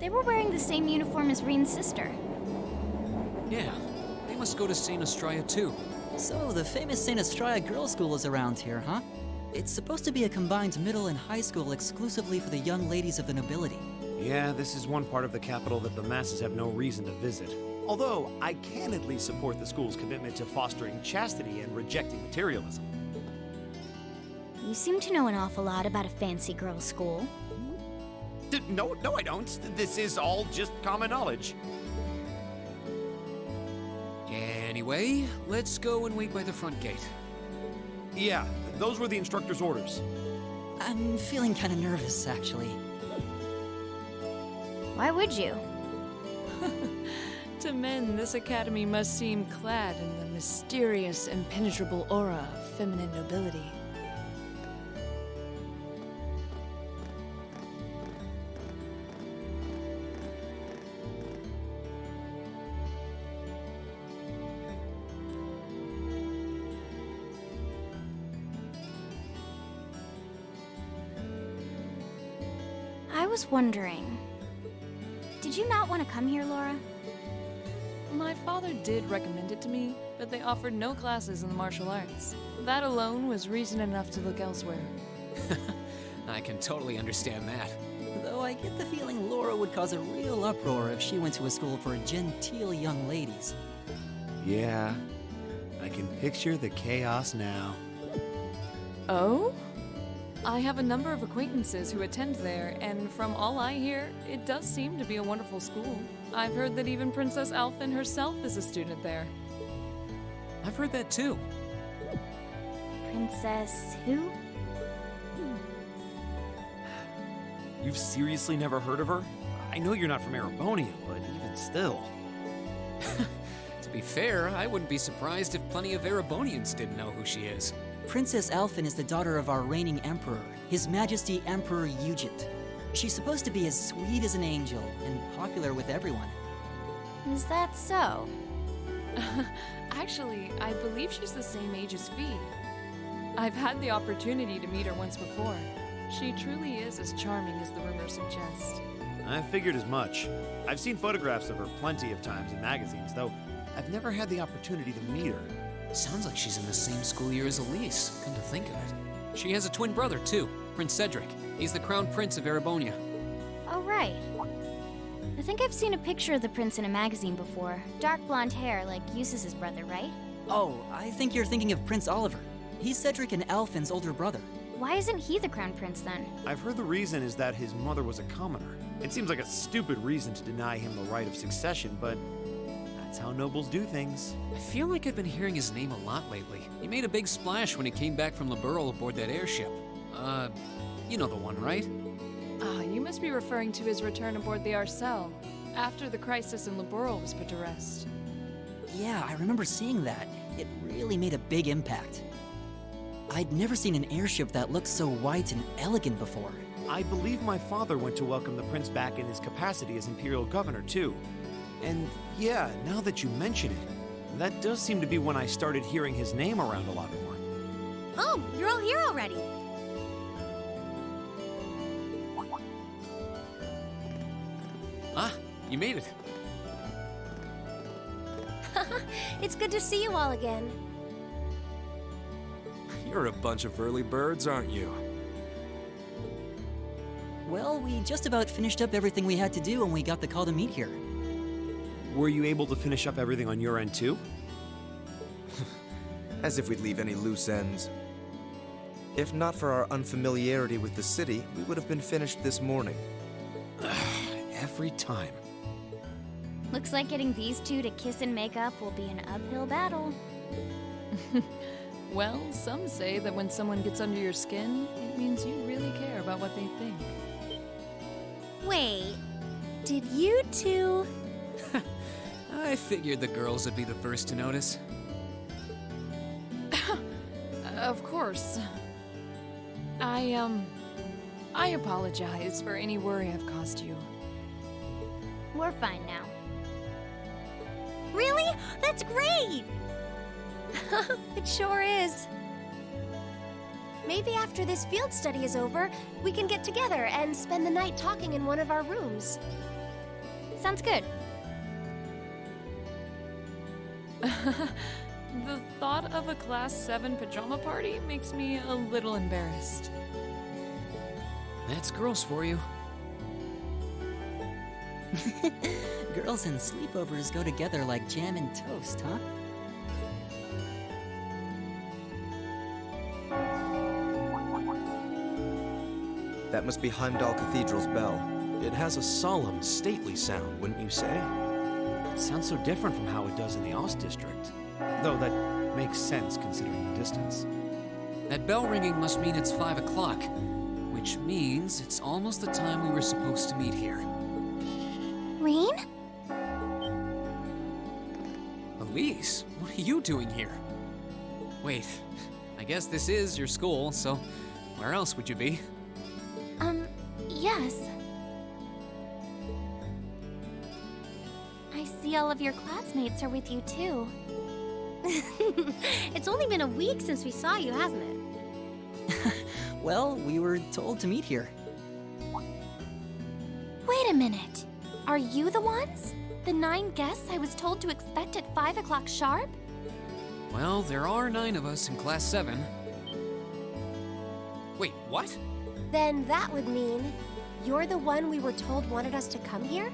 They were wearing the same uniform as Rean's sister. Yeah, they must go to St. Estrella too. So, the famous St. Estrella Girls' School is around here, huh? It's supposed to be a combined middle and high school exclusively for the young ladies of the nobility. Yeah, this is one part of the capital that the masses have no reason to visit. Although, I can at least support the school's commitment to fostering chastity and rejecting materialism. You seem to know an awful lot about a fancy girls' school. No, I don't. This is all just common knowledge. Anyway, let's go and wait by the front gate. Yeah, those were the instructor's orders. I'm feeling kind of nervous, actually. Why would you? To men, this academy must seem clad in the mysterious, impenetrable aura of feminine nobility. I was wondering, did you not want to come here, Laura? My father did recommend it to me, but they offered no classes in the martial arts. That alone was reason enough to look elsewhere. I can totally understand that. Though I get the feeling Laura would cause a real uproar if she went to a school for genteel young ladies. Yeah, I can picture the chaos now. Oh? I have a number of acquaintances who attend there, and from all I hear, it does seem to be a wonderful school. I've heard that even Princess Alphen herself is a student there. I've heard that too. Princess who? You've seriously never heard of her? I know you're not from Erebonia, but even still. To be fair, I wouldn't be surprised if plenty of Erebonians didn't know who she is. Princess Alphen is the daughter of our reigning emperor, His Majesty Emperor Eugent. She's supposed to be as sweet as an angel and popular with everyone. Is that so? Actually, I believe she's the same age as Fee. I've had the opportunity to meet her once before. She truly is as charming as the rumors suggest. I figured as much. I've seen photographs of her plenty of times in magazines, though I've never had the opportunity to meet her. Sounds like she's in the same school year as Elise, come to think of it. She has a twin brother, too, Prince Cedric. He's the crown prince of Erebonia. Oh, right. I think I've seen a picture of the prince in a magazine before. Dark blonde hair, like Eustace's brother, right? Oh, I think you're thinking of Prince Oliver. He's Cedric and Alphen's older brother. Why isn't he the crown prince then? I've heard the reason is that his mother was a commoner. It seems like a stupid reason to deny him the right of succession, but that's how nobles do things. I feel like I've been hearing his name a lot lately. He made a big splash when he came back from Liberl aboard that airship. You know the one, right? Ah, you must be referring to his return aboard the Arcel, after the crisis in Liberl was put to rest. Yeah, I remember seeing that. It really made a big impact. I'd never seen an airship that looked so white and elegant before. I believe my father went to welcome the prince back in his capacity as imperial governor, too. And yeah, now that you mention it, that does seem to be when I started hearing his name around a lot more. Oh, you're all here already. Ah, you made it. It's good to see you all again. You're a bunch of early birds, aren't you? Well, we just about finished up everything we had to do when we got the call to meet here. Were you able to finish up everything on your end, too? As if we'd leave any loose ends. If not for our unfamiliarity with the city, we would have been finished this morning. Every time. Looks like getting these two to kiss and make up will be an uphill battle. Well, some say that when someone gets under your skin, it means you really care about what they think. Wait, did you two... I figured the girls would be the first to notice. Of course. I apologize for any worry I've caused you. We're fine now. Really? That's great! It sure is. Maybe after this field study is over, we can get together and spend the night talking in one of our rooms. Sounds good. The thought of a Class 7 pajama party makes me a little embarrassed. That's girls for you. Girls and sleepovers go together like jam and toast, huh? That must be Heimdall Cathedral's bell. It has a solemn, stately sound, wouldn't you say? It sounds so different from how it does in the Ost District. Though that makes sense considering the distance. That bell ringing must mean it's 5 o'clock, which means it's almost the time we were supposed to meet here. Rean? Elise, what are you doing here? Wait, I guess this is your school, so where else would you be? Yes. I see all of your classmates are with you too. It's only been a week since we saw you, hasn't it? Well, we were told to meet here. Wait a minute. Are you the ones? The 9 guests I was told to expect at 5 o'clock sharp? Well, there are 9 of us in Class 7. Wait, what? Then that would mean you're the one we were told wanted us to come here?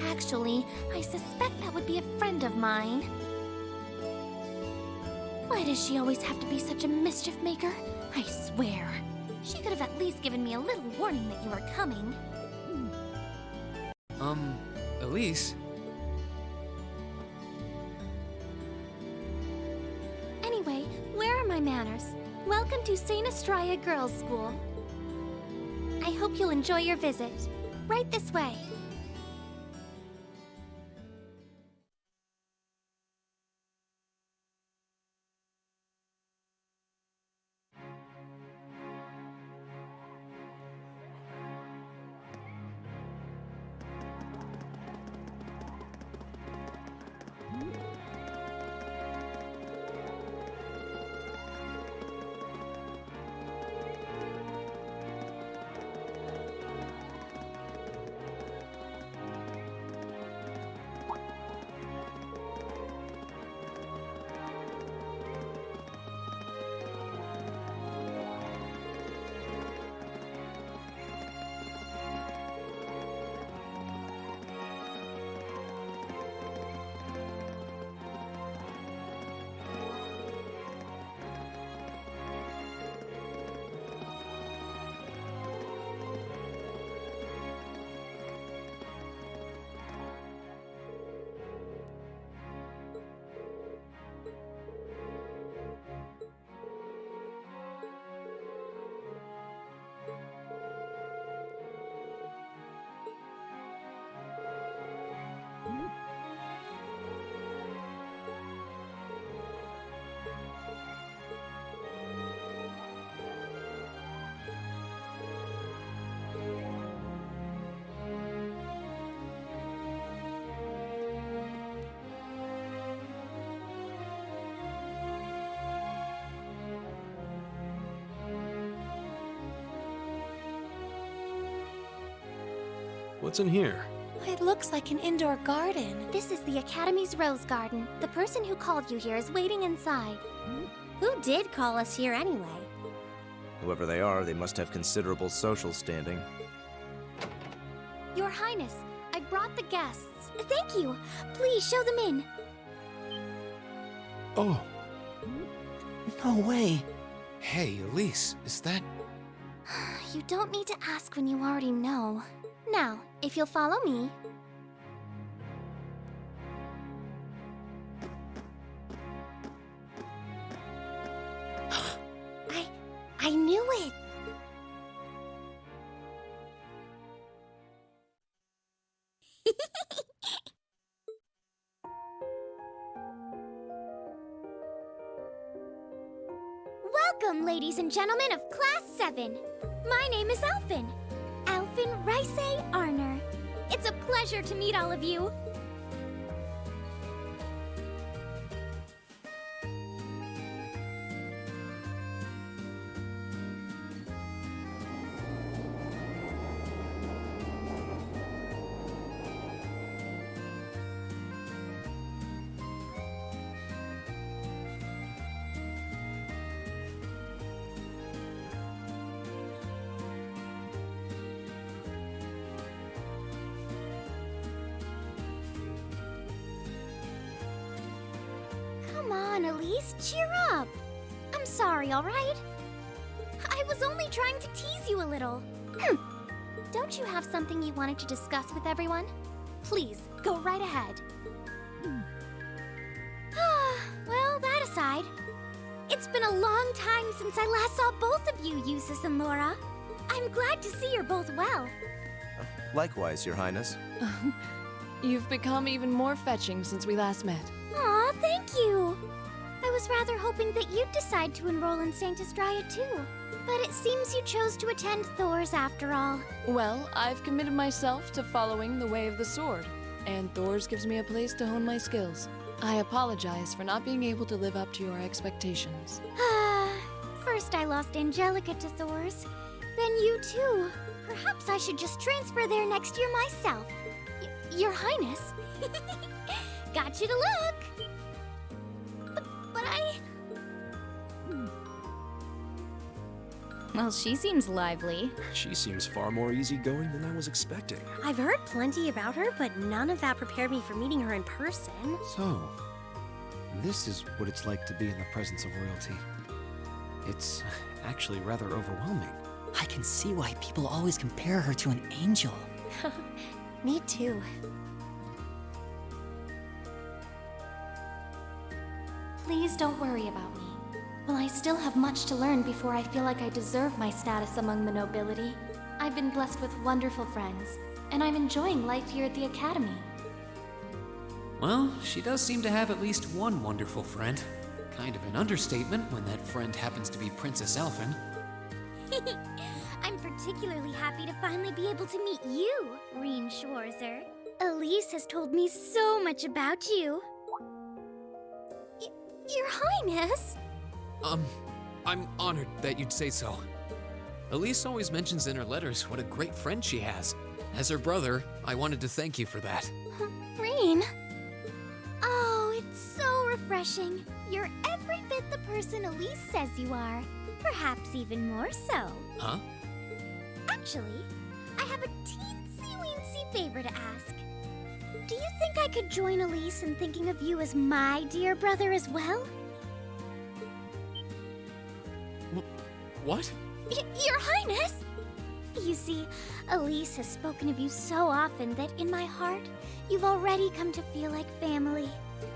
Actually, I suspect that would be a friend of mine. Why does she always have to be such a mischief maker? I swear. She could have at least given me a little warning that you were coming. Elise? Anyway, where are my manners? Welcome to St. Estrella Girls' School. I hope you'll enjoy your visit. Right this way. What's in here? It looks like an indoor garden. This is the Academy's Rose Garden. The person who called you here is waiting inside. Who did call us here anyway? Whoever they are, they must have considerable social standing. Your Highness, I brought the guests. Thank you. Please show them in. Oh, No way. Hey, Elise, is that... You don't need to ask when you already know. Now, if you'll follow me. I knew it! Welcome, ladies and gentlemen of Class 7. My name is Alphen. Alphen Rice Arner. It's a pleasure to meet all of you. Come on, Elise, cheer up. I'm sorry, all right? I was only trying to tease you a little. Don't you have something you wanted to discuss with everyone? Please, go right ahead. Well, that aside, it's been a long time since I last saw both of you, Eustace and Laura. I'm glad to see you're both well. Likewise, Your Highness. You've become even more fetching since we last met. Aw, thank you. I was rather hoping that you'd decide to enroll in Sanctus Dryad too. But it seems you chose to attend Thor's after all. Well, I've committed myself to following the way of the sword, and Thor's gives me a place to hone my skills. I apologize for not being able to live up to your expectations. First I lost Angelica to Thor's, then you too. Perhaps I should just transfer there next year myself. Your Highness. Got you to look. But I... Well, she seems lively. She seems far more easygoing than I was expecting. I've heard plenty about her, but none of that prepared me for meeting her in person. So, this is what it's like to be in the presence of royalty. It's actually rather overwhelming. I can see why people always compare her to an angel. Me too. Please don't worry about me. While I still have much to learn before I feel like I deserve my status among the nobility, I've been blessed with wonderful friends, and I'm enjoying life here at the Academy. Well, she does seem to have at least one wonderful friend. Kind of an understatement when that friend happens to be Princess Elfin. I'm particularly happy to finally be able to meet you, Rean Schwarzer. Elise has told me so much about you. Your Highness? I'm honored that you'd say so. Elise always mentions in her letters what a great friend she has. As her brother, I wanted to thank you for that. Rean? Oh, it's so refreshing. You're every bit the person Elise says you are. Perhaps even more so. Huh? Actually, I have a teensy-weensy favor to ask. Do you think I could join Elise in thinking of you as my dear brother as well? What? Your Highness! You see, Elise has spoken of you so often that in my heart, you've already come to feel like family.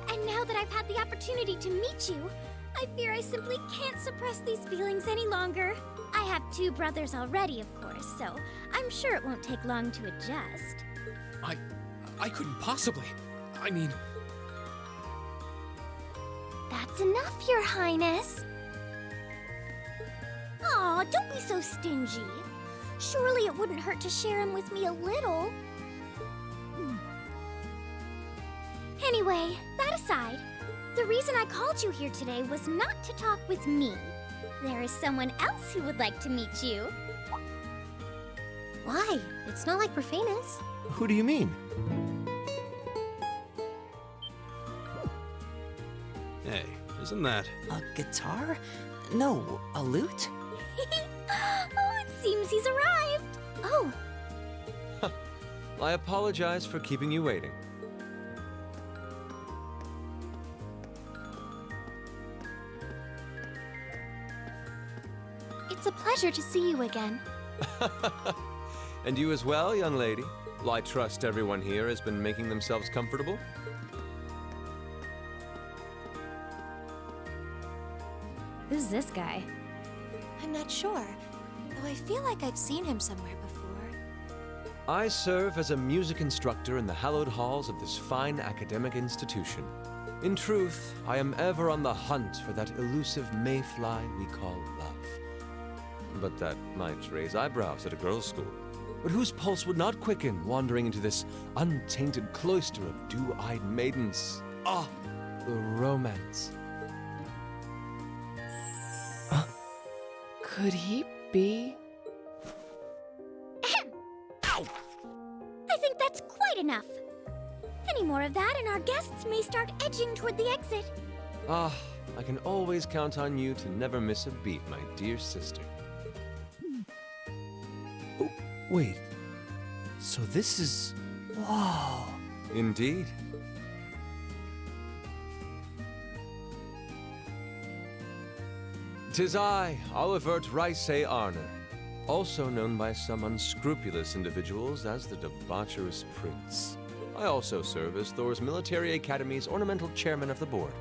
And now that I've had the opportunity to meet you, I fear I simply can't suppress these feelings any longer. I have two brothers already, of course, so I'm sure it won't take long to adjust. I couldn't possibly. I mean... That's enough, Your Highness. Aw, don't be so stingy. Surely it wouldn't hurt to share him with me a little. Anyway, that aside, the reason I called you here today was not to talk with me. There is someone else who would like to meet you. Why? It's not like we're famous. Who do you mean? Hey, isn't that... A guitar? No, a lute? Oh, it seems he's arrived. Oh, I apologize for keeping you waiting. It's a pleasure to see you again. And you as well, young lady. Well, I trust everyone here has been making themselves comfortable. Who's this guy? I'm not sure, though I feel like I've seen him somewhere before. I serve as a music instructor in the hallowed halls of this fine academic institution. In truth, I am ever on the hunt for that elusive mayfly we call love. But that might raise eyebrows at a girls' school. But whose pulse would not quicken wandering into this untainted cloister of dew-eyed maidens? Ah, the romance. Could he be? Ow! I think that's quite enough. Any more of that and our guests may start edging toward the exit. Ah, I can always count on you to never miss a beat, my dear sister. Oh, wait. So this is... Whoa. Indeed. 'Tis I, Olivert Rice Arner, also known by some unscrupulous individuals as the Debaucherous Prince. I also serve as Thor's Military Academy's ornamental chairman of the board.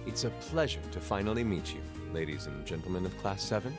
It's a pleasure to finally meet you, ladies and gentlemen of Class 7.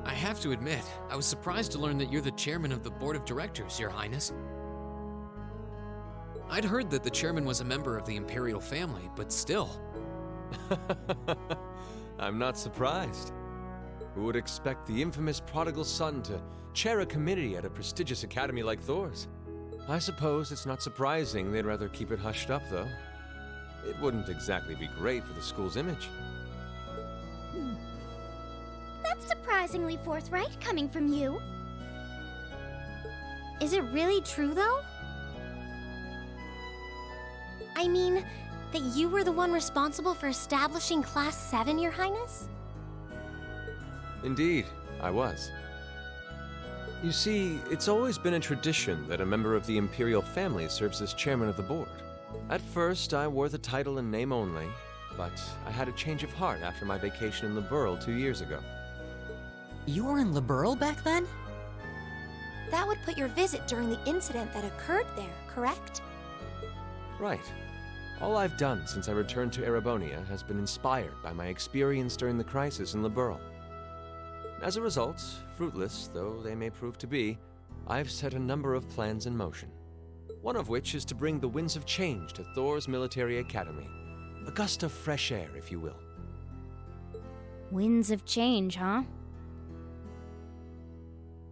I have to admit, I was surprised to learn that you're the chairman of the board of directors, Your Highness. I'd heard that the chairman was a member of the Imperial family, but still. I'm not surprised. Who would expect the infamous prodigal son to chair a committee at a prestigious academy like Thor's? I suppose it's not surprising they'd rather keep it hushed up, though. It wouldn't exactly be great for the school's image. That's surprisingly forthright coming from you. Is it really true, though? I mean, that you were the one responsible for establishing Class 7, Your Highness? Indeed, I was. You see, it's always been a tradition that a member of the Imperial family serves as chairman of the board. At first, I wore the title in name only, but I had a change of heart after my vacation in Liberl 2 years ago. You were in Liberl back then? That would put your visit during the incident that occurred there, correct? Right. All I've done since I returned to Erebonia has been inspired by my experience during the crisis in Liberl. As a result, fruitless though they may prove to be, I've set a number of plans in motion. One of which is to bring the winds of change to Thor's Military Academy. A gust of fresh air, if you will. Winds of change, huh?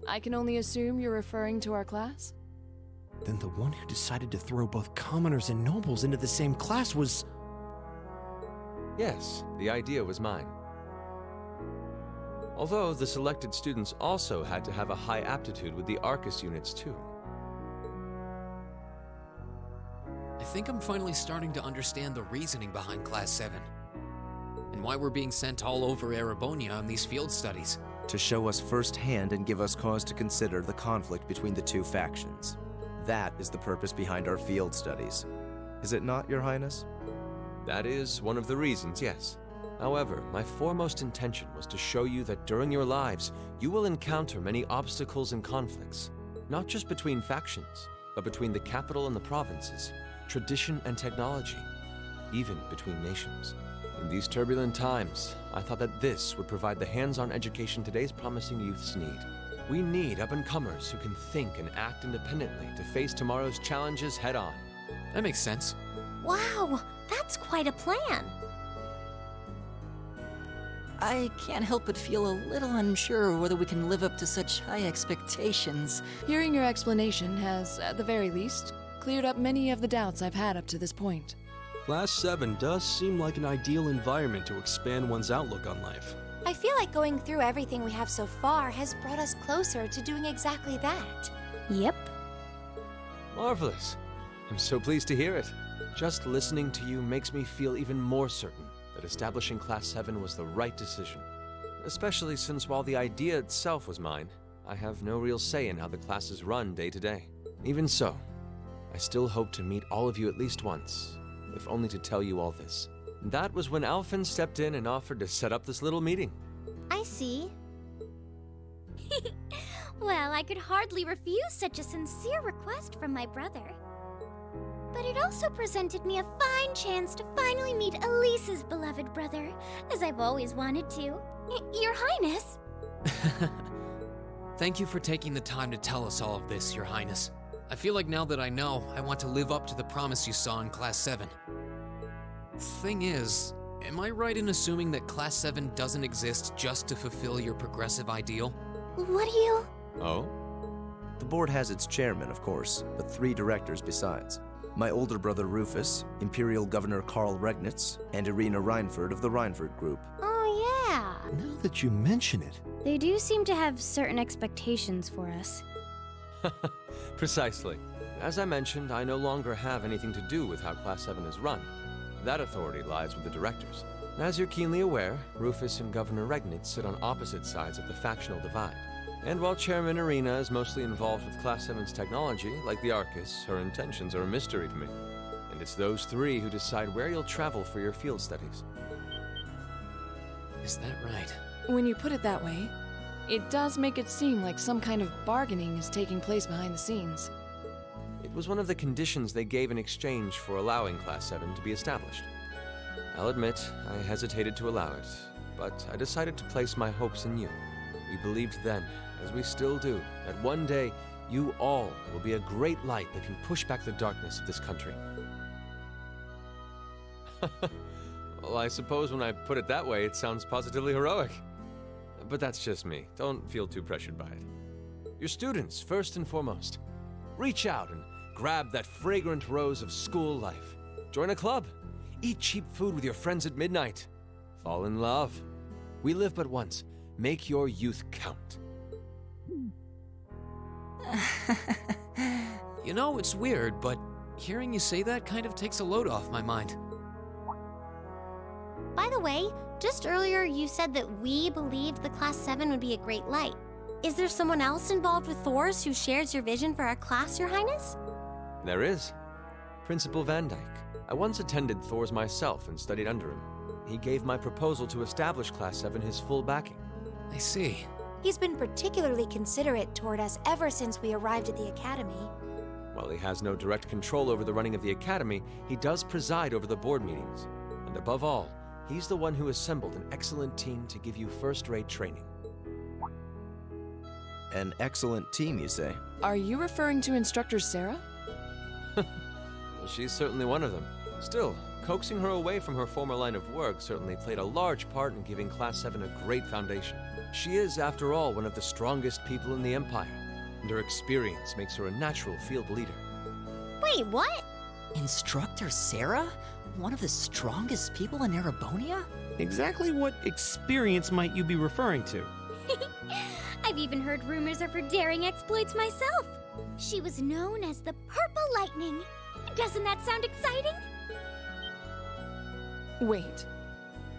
I can only assume you're referring to our class? Then the one who decided to throw both commoners and nobles into the same class was... Yes, the idea was mine. Although the selected students also had to have a high aptitude with the Arcus units too. I think I'm finally starting to understand the reasoning behind Class 7. And why we're being sent all over Erebonia on these field studies. To show us firsthand and give us cause to consider the conflict between the two factions. That is the purpose behind our field studies. Is it not, Your Highness? That is one of the reasons, yes. However, my foremost intention was to show you that during your lives, you will encounter many obstacles and conflicts, not just between factions, but between the capital and the provinces, tradition and technology, even between nations. In these turbulent times, I thought that this would provide the hands-on education today's promising youths need. We need up-and-comers who can think and act independently to face tomorrow's challenges head-on. That makes sense. Wow, that's quite a plan. I can't help but feel a little unsure whether we can live up to such high expectations. Hearing your explanation has, at the very least, cleared up many of the doubts I've had up to this point. Class 7 does seem like an ideal environment to expand one's outlook on life. I feel like going through everything we have so far has brought us closer to doing exactly that. Yep. Marvelous. I'm so pleased to hear it. Just listening to you makes me feel even more certain that establishing Class 7 was the right decision. Especially since while the idea itself was mine, I have no real say in how the class is run day to day. Even so, I still hope to meet all of you at least once, if only to tell you all this. That was when Alphen stepped in and offered to set up this little meeting. I see. Well, I could hardly refuse such a sincere request from my brother. But it also presented me a fine chance to finally meet Elise's beloved brother, as I've always wanted to. Your Highness! Thank you for taking the time to tell us all of this, Your Highness. I feel like now that I know, I want to live up to the promise you saw in Class 7. Thing is, Am I right in assuming that Class 7 doesn't exist just to fulfill your progressive ideal? What do you... Oh? The board has its chairman, of course, but 3 directors besides. My older brother Rufus, Imperial Governor Karl Regnitz, and Irina Reinford of the Reinford Group. Oh, yeah. Now that you mention it, They do seem to have certain expectations for us. Precisely. As I mentioned, I no longer have anything to do with how Class 7 is run. That authority lies with the directors. As you're keenly aware, Rufus and Governor Regnitz sit on opposite sides of the factional divide. And while Chairman Irina is mostly involved with Class 7's technology, like the Arcus, her intentions are a mystery to me. And it's those 3 who decide where you'll travel for your field studies. Is that right? When you put it that way, it does make it seem like some kind of bargaining is taking place behind the scenes. It was one of the conditions they gave in exchange for allowing Class 7 to be established. I'll admit, I hesitated to allow it, but I decided to place my hopes in you. We believed then, as we still do, that one day you all will be a great light that can push back the darkness of this country. Well, I suppose when I put it that way, it sounds positively heroic. But that's just me. Don't feel too pressured by it. Your students, first and foremost. Reach out and grab that fragrant rose of school life. Join a club. Eat cheap food with your friends at midnight. Fall in love. We live but once. Make your youth count. You know, it's weird, but hearing you say that kind of takes a load off my mind. By the way, just earlier you said that we believed the Class 7 would be a great light. Is there someone else involved with Thor's who shares your vision for our class, Your Highness? There is. Principal Van Dyke. I once attended Thor's myself and studied under him. He gave my proposal to establish Class 7 his full backing. I see. He's been particularly considerate toward us ever since we arrived at the Academy. While he has no direct control over the running of the Academy, he does preside over the board meetings. And above all, he's the one who assembled an excellent team to give you first-rate training. An excellent team, you say? Are you referring to Instructor Sarah? Well, she's certainly one of them. Still, coaxing her away from her former line of work certainly played a large part in giving Class 7 a great foundation. She is, after all, one of the strongest people in the Empire, and her experience makes her a natural field leader. Wait, what? Instructor Sarah? One of the strongest people in Erebonia? exactly what experience might you be referring to? I've even heard rumors of her daring exploits myself. She was known as the Purple Lightning. Doesn't that sound exciting? Wait.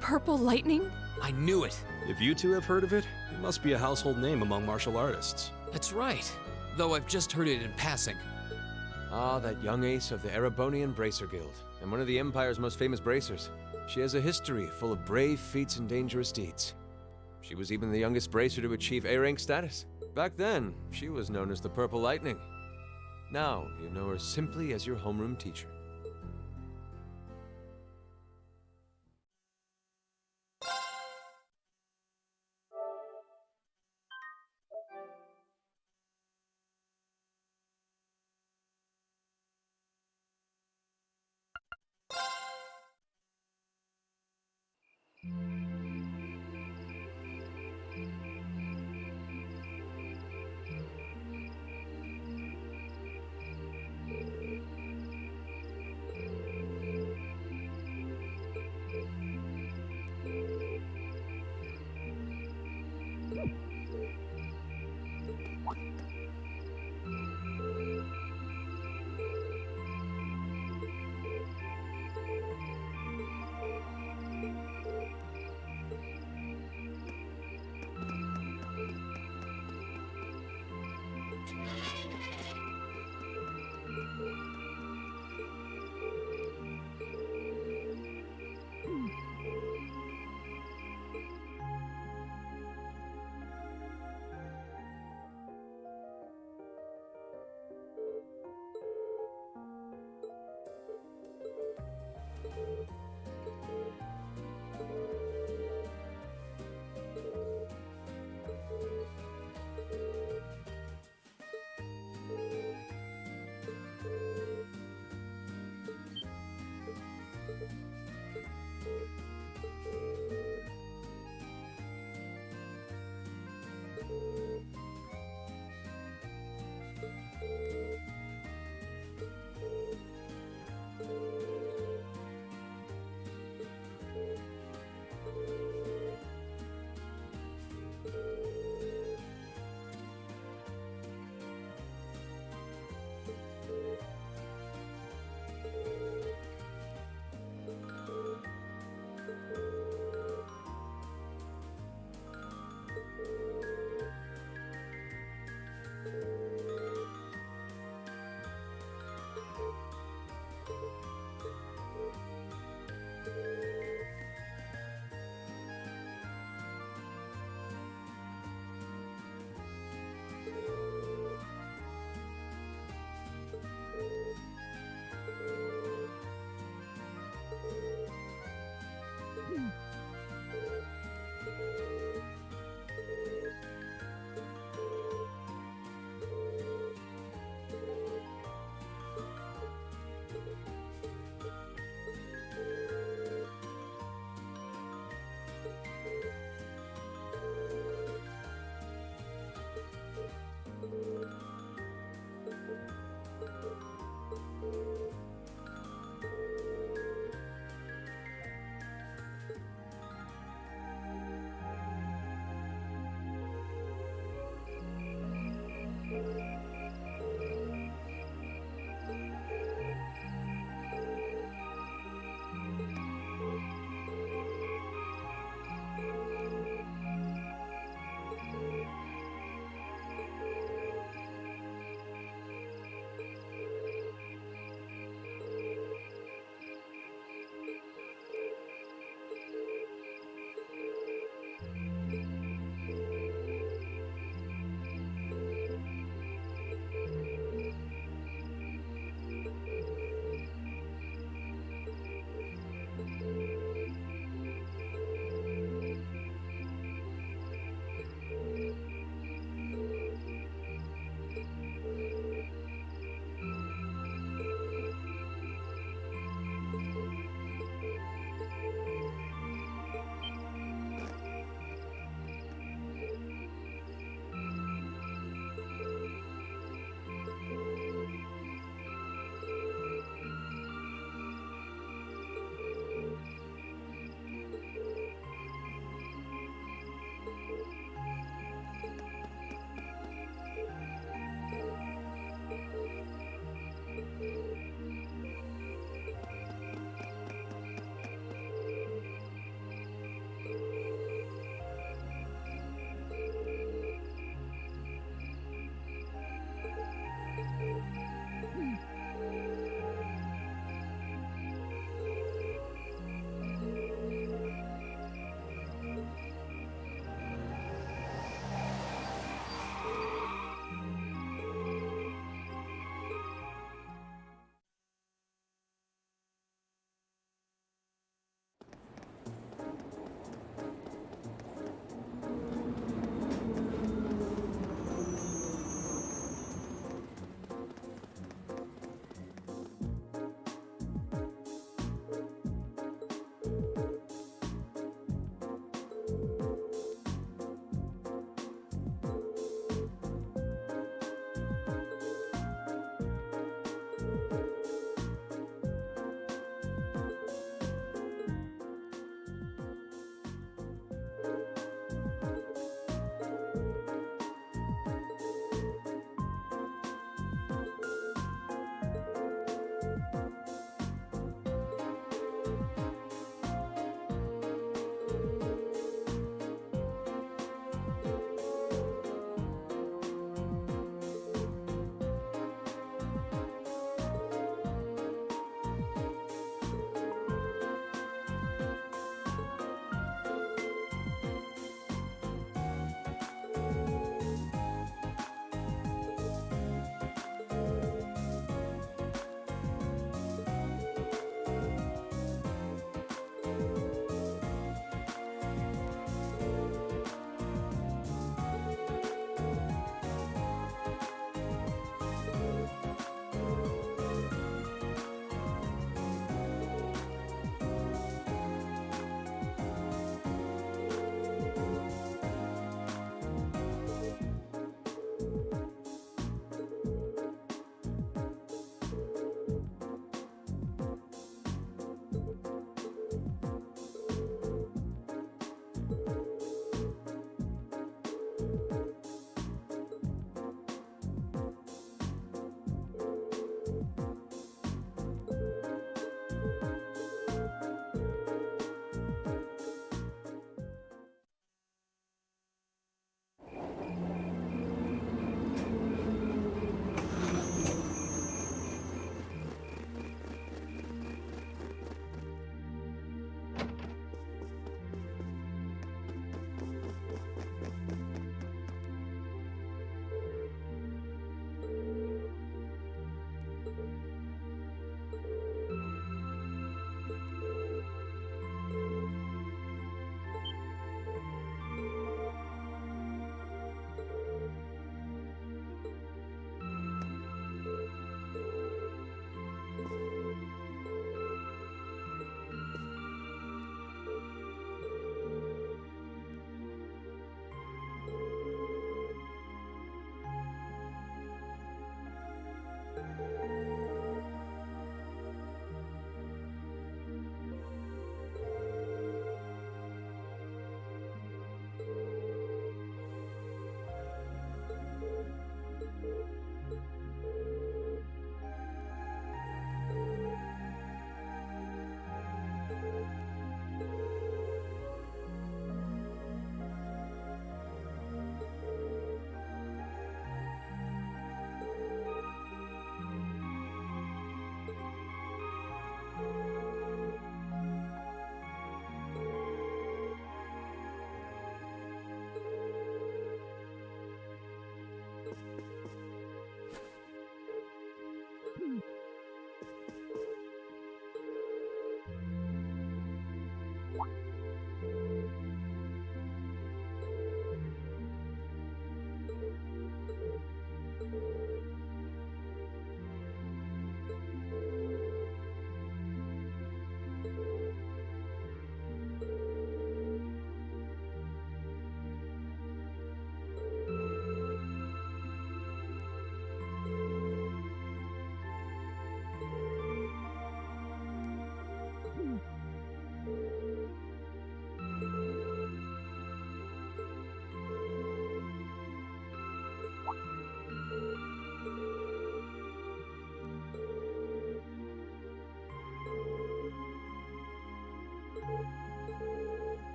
Purple Lightning? I knew it. If you 2 have heard of it, it must be a household name among martial artists. That's right. Though I've just heard it in passing. Ah, that young ace of the Erebonian Bracer Guild, and one of the Empire's most famous bracers. She has a history full of brave feats and dangerous deeds. She was even the youngest bracer to achieve A-rank status. Back then, she was known as the Purple Lightning. Now, you know her simply as your homeroom teacher.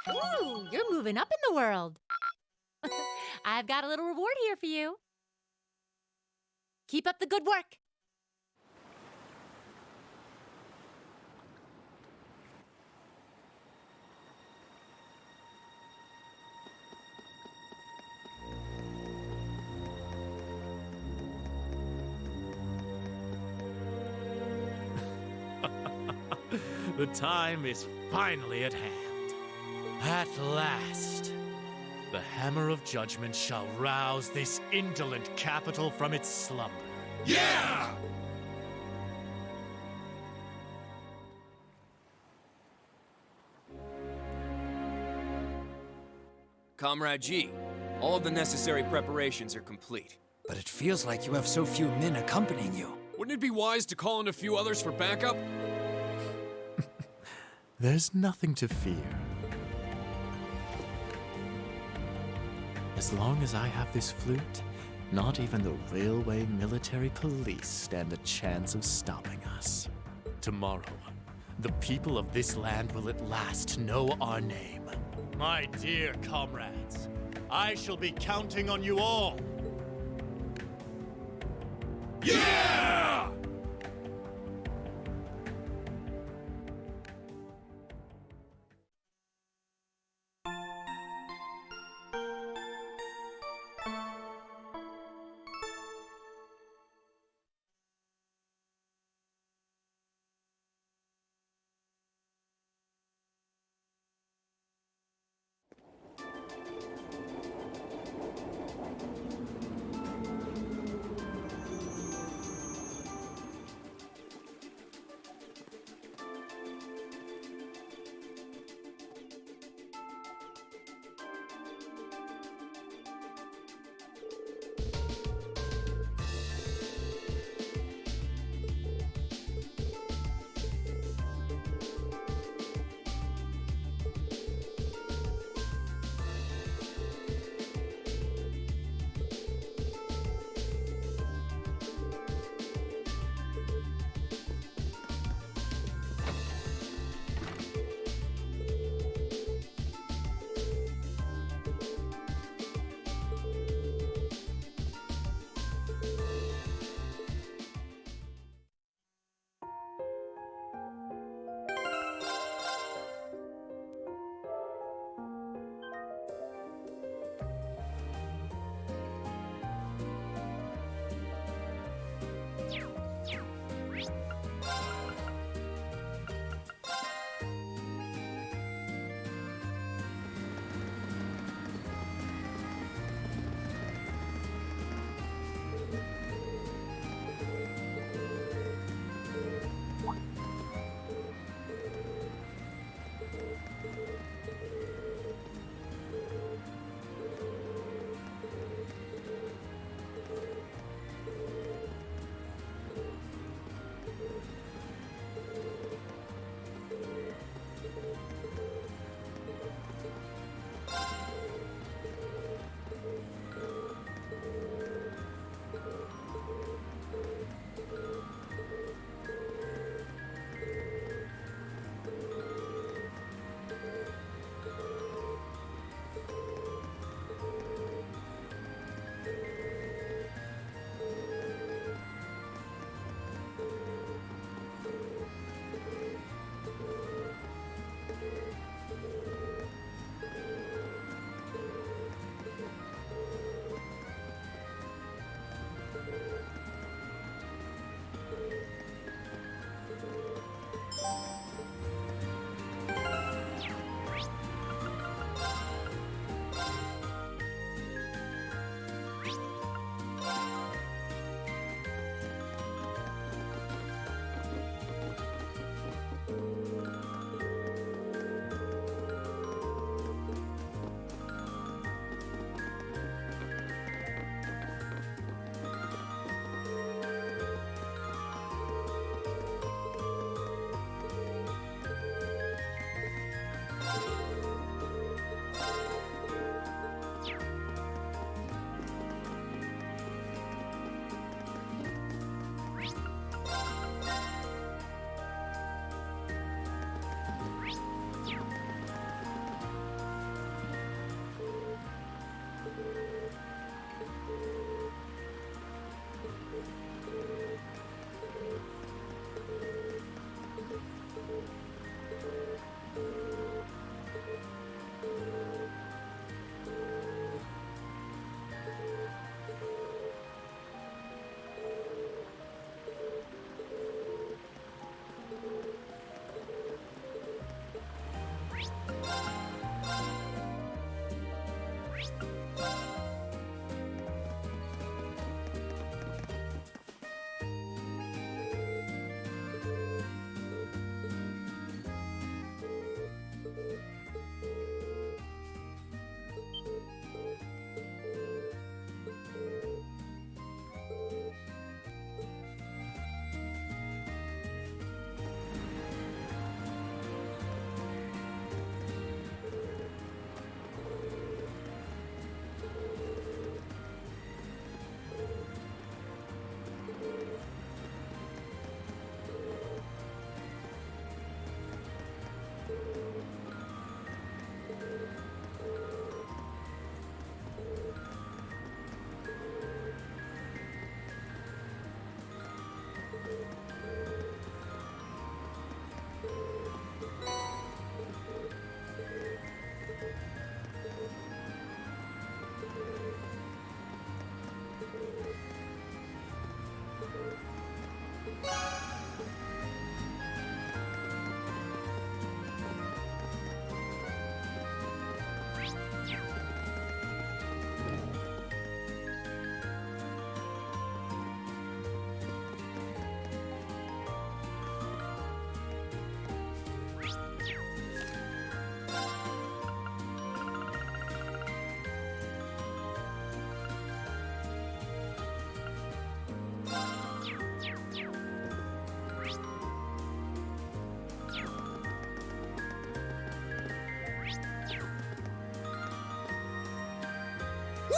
Ooh, you're moving up in the world. I've got a little reward here for you. Keep up the good work. The time is finally at hand. At last, the hammer of judgment shall rouse this indolent capital from its slumber. Yeah! Comrade G, all of the necessary preparations are complete. But it feels like you have so few men accompanying you. Wouldn't it be wise to call in a few others for backup? There's nothing to fear. As long as I have this flute, not even the railway military police stand a chance of stopping us. Tomorrow, the people of this land will at last know our name. My dear comrades, I shall be counting on you all. Yeah!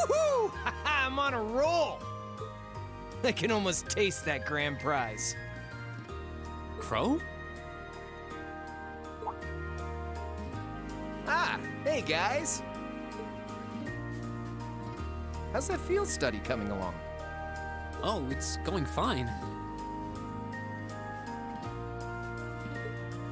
Woohoo! I'm on a roll! I can almost taste that grand prize. Crow? Ah, hey guys! How's that field study coming along? Oh, it's going fine.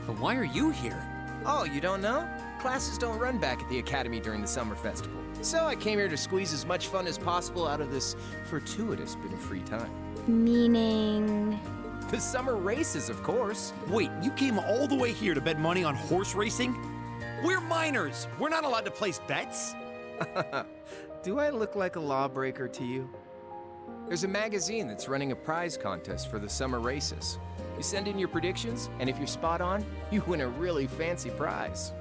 But why are you here? Oh, you don't know? Classes don't run back at the Academy during the summer festival. So I came here to squeeze as much fun as possible out of this fortuitous bit of free time. Meaning... The summer races, of course. Wait, you came all the way here to bet money on horse racing? We're minors! We're not allowed to place bets! Do I look like a lawbreaker to you? There's a magazine that's running a prize contest for the summer races. You send in your predictions, and if you're spot on, you win a really fancy prize.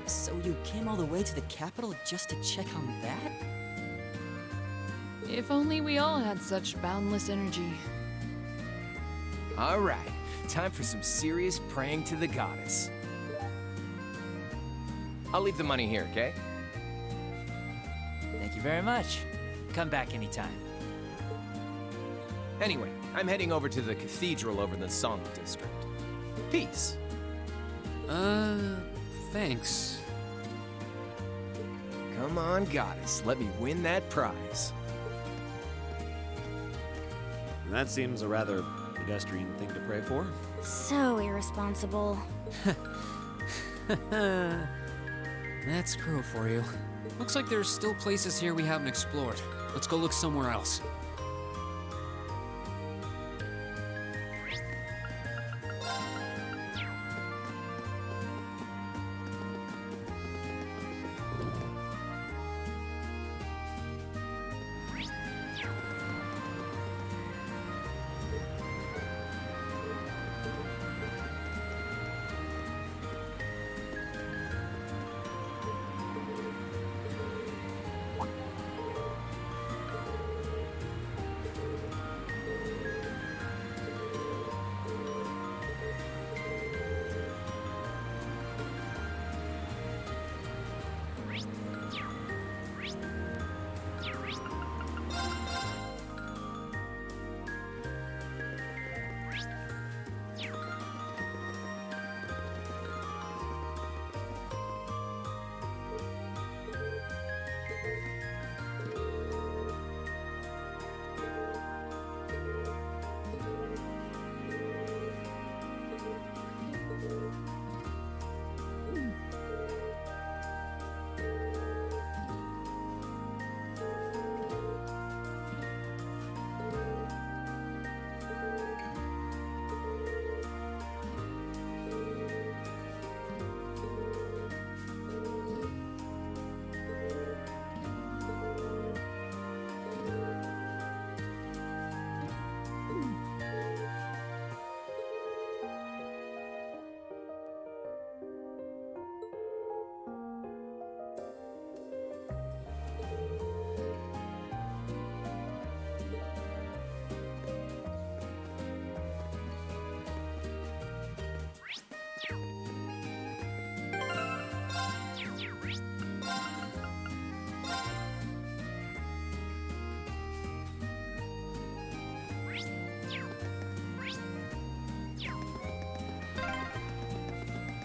So you came all the way to the capital just to check on that? If only we all had such boundless energy. All right, time for some serious praying to the goddess. I'll leave the money here, okay? Thank you very much. Come back anytime. Anyway, I'm heading over to the cathedral over in the Song District. Peace. Thanks. Come on, goddess, let me win that prize. That seems a rather pedestrian thing to pray for. So irresponsible. That's Crow for you. Looks like there's still places here we haven't explored. Let's go look somewhere else.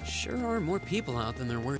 Sure are more people out than there were.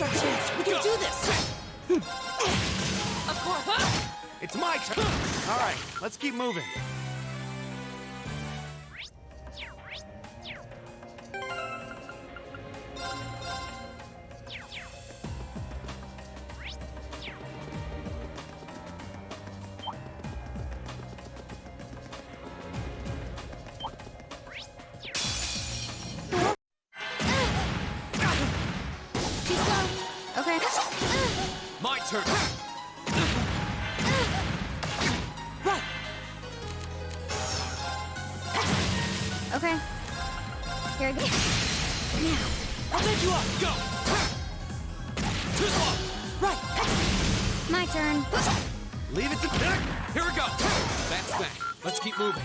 Now's our chance. We can do this. Of course. It's my turn. All right, let's keep moving. Too slow. Okay. My turn. Right. Okay. Here I go. Now. I'll bend you up. Go. Too slow. Right. My turn. Leave it to... Here we go. That's that. Let's keep moving.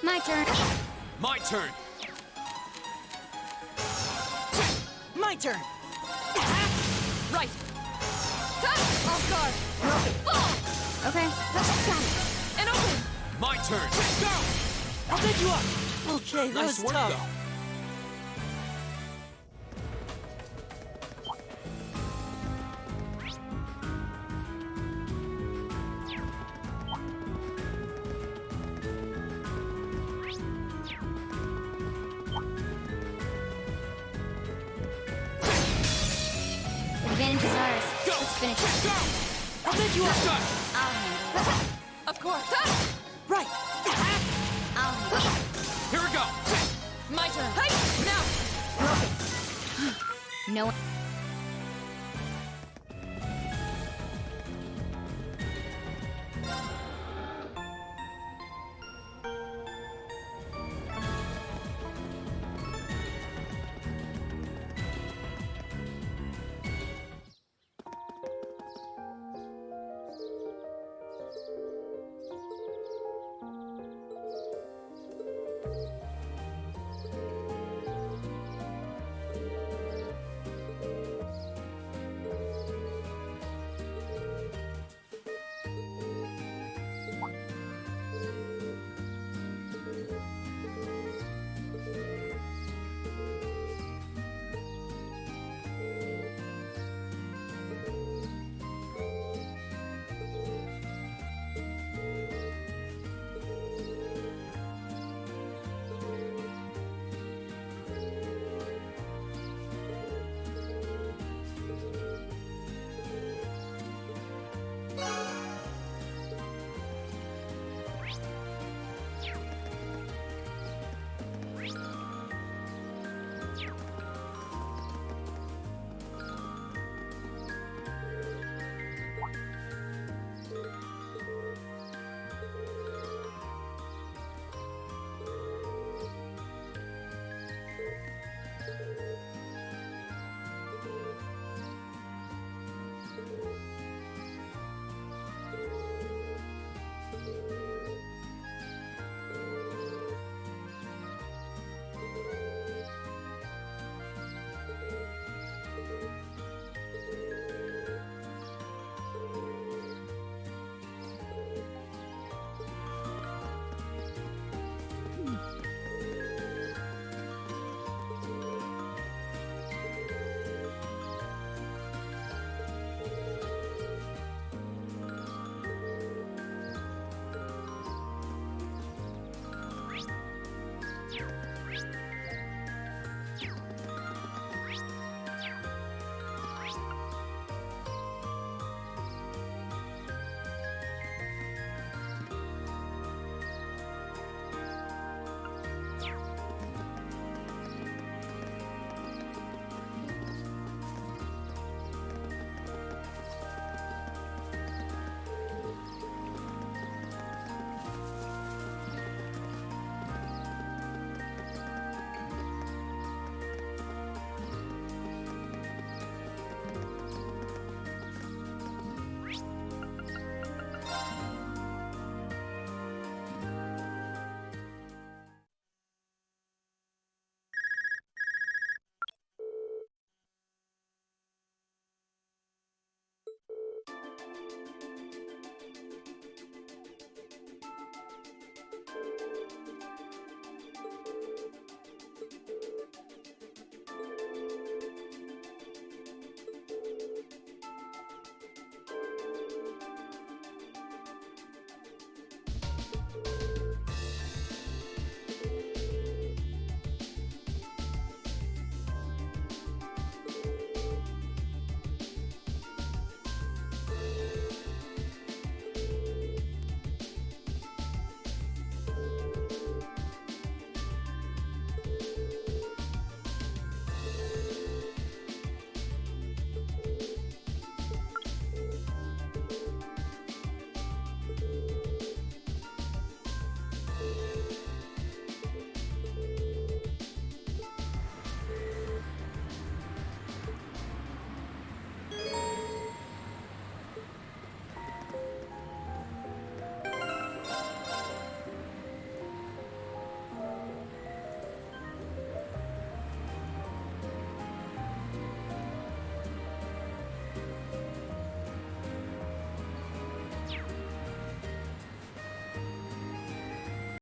My turn. My turn. My turn. Right. Off guard. Fall. Okay. Got it. And open. My turn. Go. I'll bend you up. Okay, that Nice was work, tough. though. Advantage is ours. Go. Let's finish it. Go. I'll bend you up. Done. I'll handle it. Of course. Right. I'll handle it. Here we go. My turn. Hey, now. No one.